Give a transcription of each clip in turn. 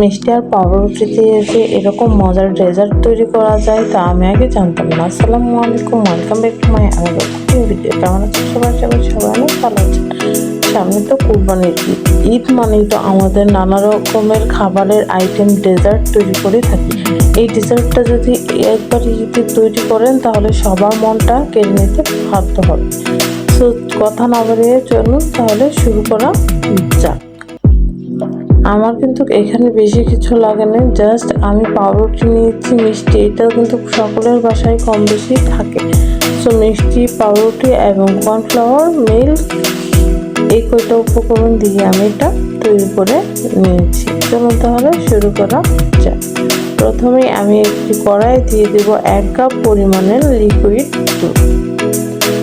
মিষ্টি আর পাউরুটি দিয়ে যে এরকম মজার ডেজার্ট তৈরি করা যায় তা আমি আগে জানতাম না। আসসালামু আলাইকুম, welcome back to my another cooking video. কেমন আছেন সবাই? সবাই অনেক ভালো আছেন। সামনে তো কুরবানির ঈদ। ঈদ মানেই তো আমাদের নানা রকমের খাবারের আইটেম ডেজার্ট তৈরি করে থাকি। এই ডেজার্টটা যদি একবার ঈদে তৈরি করেন তাহলে সবার মনটা কেড়ে নিতে বাধ্য হবে। তো কথা না বাড়িয়ে চলুন তাহলে শুরু করা যাক। আমার কিন্তু এখানে বেশি কিছু লাগে না, জাস্ট আমি পাউরুটি নিয়েছি, মিষ্টি, এটা কিন্তু সকলের বাসায় কম বেশি থাকে। সো মিষ্টি, পাউরুটি এবং কর্নফ্লাওয়ার, মিল্ক, এই কয়টা উপকরণ দিয়ে আমি এটা তৈরি করে নিয়েছি। চলুন তাহলে শুরু করা যাক। প্রথমে আমি একটি কড়াই দিয়ে দেব 1 কাপ পরিমাণের লিকুইড দুধ।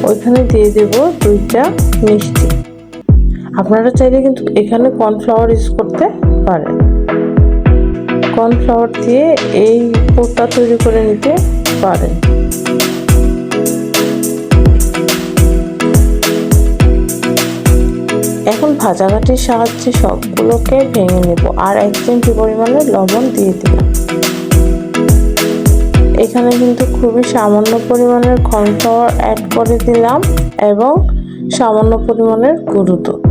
ওইখানে দিয়ে দেব 2টা মিষ্টি। আপনারা চাইলে কিন্তু এখানে কর্নফ্লাওয়ার ইউজ করতে পারেন। কর্নফ্লাওয়ার দিয়ে এই পুরটা তৈরি করে নিতে পারেন। এখন ভাজাঘাটির সাহায্যে সবগুলোকে ভেঙে নেব আর 1 চিমটি পরিমাণে লবণ দিয়ে দিলাম। এখানে কিন্তু খুবই সামান্য পরিমাণের কর্নফ্লাওয়ার অ্যাড করে দিলাম এবং সামান্য পরিমাণের গুঁড়ো দুধ।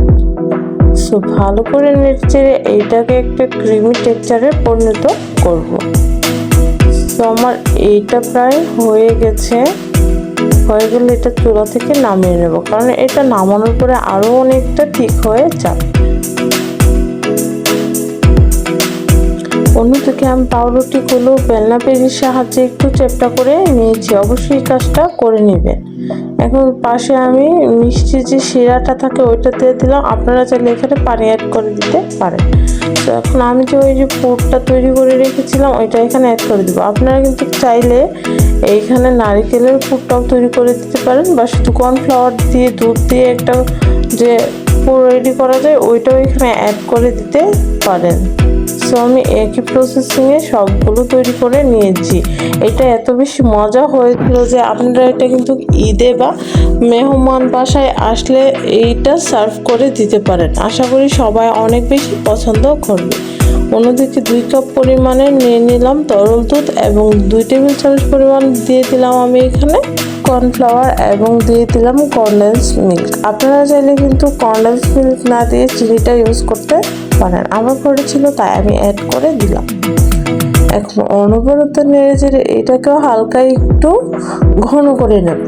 সো ভালো করে নেড়েচেড়ে এইটাকে একটা ক্রিমি টেক্সচারে পরিণত করব। সো আমার এইটা প্রায় হয়ে গেছে। হয়ে গেলে এটা চুলা থেকে নামিয়ে নেব, কারণ এটা নামানোর পরে আরো অনেকটা ঠিক হয়ে যাবে। অন্যদিকে আমি পাউরুটিগুলো বেলনা পেঁচির সাহায্যে একটু চেপটা করে নিয়েছি। অবশ্যই কাজটা করে নেবেন। এখন পাশে আমি মিষ্টি যে শিরাটা থাকে ওইটা দিয়ে দিলাম। আপনারা চাইলে এখানে পানি অ্যাড করে দিতে পারেন। তো এখন আমি যে ওই যে পুরটা তৈরি করে রেখেছিলাম ওইটা এখানে অ্যাড করে দেবো। আপনারা কিন্তু চাইলে এইখানে নারিকেলের পুরটাও তৈরি করে দিতে পারেন, বা শুধু কর্নফ্লাওয়ার দিয়ে দুধ দিয়ে একটা যে পুর রেডি করা যায় ওইটাও এখানে অ্যাড করে দিতে পারেন। সো আমি একই প্রসেসিংয়ে সবগুলো তৈরি করে নিয়েছি। এটা এত বেশি মজা হয়েছিল যে আপনারা এটা কিন্তু ঈদে বা মেহমান বাসায় আসলে এইটা সার্ভ করে দিতে পারেন। আশা করি সবাই অনেক বেশি পছন্দ করবে। অন্যদিকে 2 কাপ পরিমাণে নিয়ে নিলাম তরল দুধ এবং 2 টেবিল চামচ পরিমাণ দিয়ে দিলাম আমি এখানে কর্নফ্লাওয়ার এবং দিয়ে দিলাম কনডেন্স মিল্ক। আপনারা চাইলে কিন্তু কনডেন্স মিল্ক না দিয়ে চিনিটা ইউজ করতে পারেন। আমার ঘরে ছিল তাই আমি অ্যাড করে দিলাম। এখন অনবরত নেড়ে চেড়ে এটাকেও হালকা একটু ঘন করে নেব।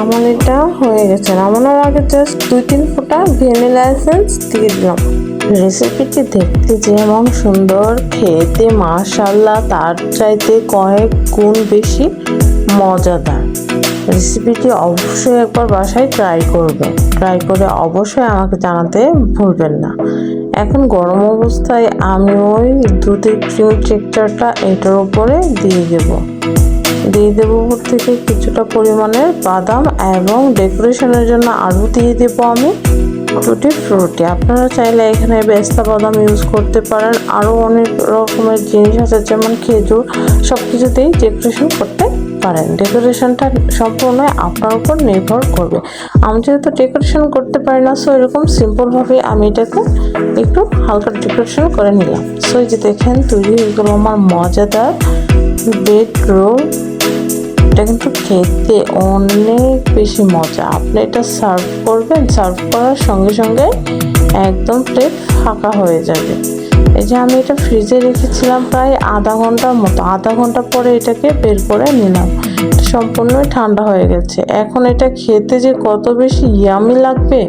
আমার এটা হয়ে গেছে। নামানোর আগে জাস্ট 2-3 ফোঁটা ভ্যানিলা এসেন্স দিয়ে দিলাম। রেসিপিটি দেখতে যেমন সুন্দর, খেতে মাশাআল্লাহ তার চাইতে কয়েক গুণ বেশি মজাদার। রেসিপিটি অবশ্যই একবার বাসায় ট্রাই করবেন। ট্রাই করে অবশ্যই আমাকে জানাতে ভুলবেন না। এখন গরম অবস্থায় আমি ওই দুধের ক্রিম টেক্সচারটা এটার উপরে দিয়ে দেবো উপর থেকে কিছুটা পরিমাণের বাদাম এবং ডেকোরেশনের জন্য আরও দিয়ে দেবো আমি টুটি ফ্রুটি। আপনারা চাইলে এখানে পেস্তা বাদাম ইউজ করতে পারেন। আরও অনেক রকমের জিনিস আছে যেমন খেজুর, সব কিছুতেই ডেকোরেশন করতে পারেন। ডেকোরেশনটা সম্পূর্ণ আপনার উপর নির্ভর করবে। আমি যেহেতু ডেকোরেশন করতে পারি না, সো এরকম সিম্পলভাবে আমি এটাকে একটু হালকা ডেকোরেশন করে নিলাম। সো এই যে দেখেন তৈরি হয়ে গেল আমার মজাদার ব্রেড রোল। এটা কিন্তু খেতে অনেক বেশি মজা। আপনি এটা সার্ভ করবেন, সার্ভ করার সঙ্গে সঙ্গে একদম প্লেট ফাঁকা হয়ে যাবে। এই যে আমি এটা ফ্রিজে রেখেছিলাম প্রায় আধা ঘন্টার মতো। আধা ঘন্টা পরে এটাকে বের করে নিলাম। সম্পূর্ণই ঠান্ডা হয়ে গেছে। এখন এটা খেতে যে কত বেশি ইয়ামি লাগবে,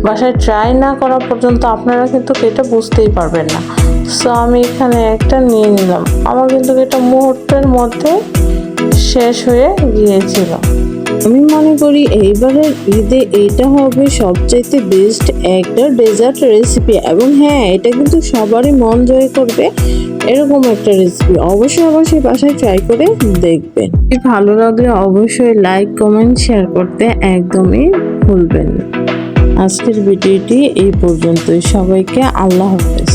বাসায় ট্রাই না করা পর্যন্ত আপনারা কিন্তু এটা বুঝতেই পারবেন না। সো আমি এখানে একটা নিয়ে নিলাম। আমার কিন্তু এটা মুহূর্তের মধ্যে শেষ হয়ে গিয়েছিল। আমি মনে করি এইবারের ঈদে এইটা হবে সবচাইতে বেস্ট একটা ডেজার্ট রেসিপি, এবং হ্যাঁ এটা কিন্তু সবারই মন জয় করবে এরকম একটা রেসিপি। অবশ্যই বাসায় ট্রাই করে দেখবেন। ভালো লাগলে অবশ্যই লাইক, কমেন্ট, শেয়ার করতে একদমই ভুলবেন না। আজকের ভিডিওটি এই পর্যন্তই। সবাইকে আল্লাহ হাফেজ।